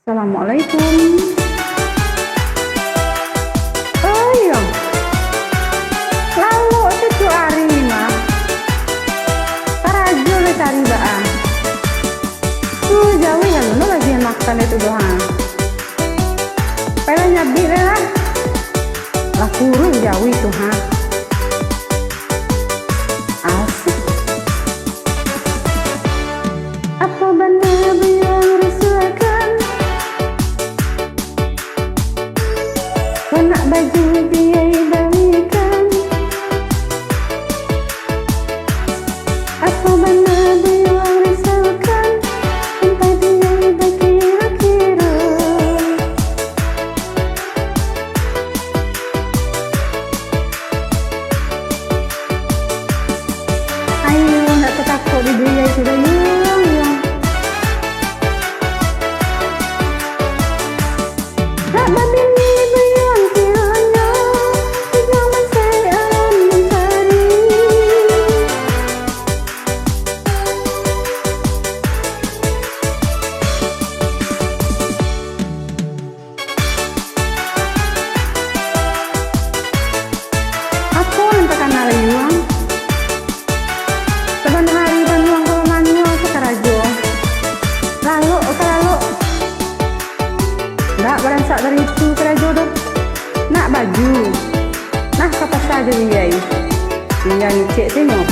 Assalamualaikum. Oh iya. Lalu itu hari mah. Parajo le cari baan. Jauh ya lu lagi makan itu doang. Pengen nyabi lah. Lah kurung jauh itu ha. Asik. Apa benar yang rasakan? Nak baju biaya balikan. Apa benar yang rasakan? Sampai biaya berkira-kira. Ayo nak takut di biaya sudah yang. Nak babini bayang kiranya zaman saya mencari. Aku yang tekan nariuang. Teban hari banuang kolmanyo sekarajo. Lalu. Nak beransak dari itu kerajo doh. Nak baju. Nah kata saja dia. Dia cek tengok.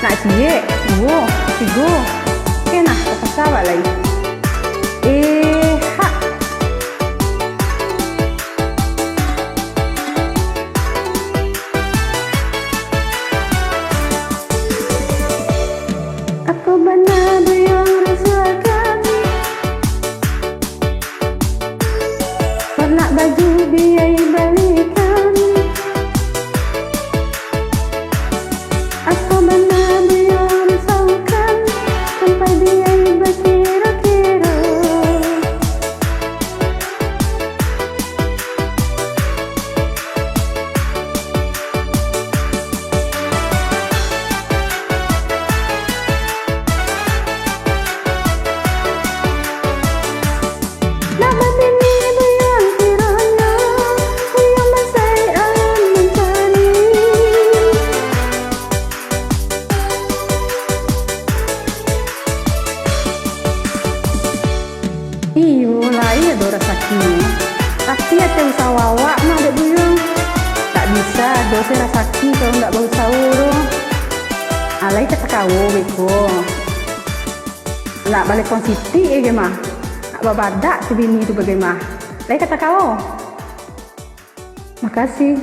Nak cie. Wo, tigo. Kena kata sahabat lagi. Ha. Aku benar yang rasakan. Nak baju biaya balikan. Apa benar yang rasakan? Sampai biaya berkira-kira. Nak babini bayang kiranya yang saya mencari. Mulai ada rasaki. Tapi ada usaha wawak mah ada buyung. Tak bisa dosa rasaki kalau nggak bau sahur. Alai kata kau beko. Nak balik konsiti mah. Nak babadak ke bini itu bagaimana? Alai kata kau. Makasih.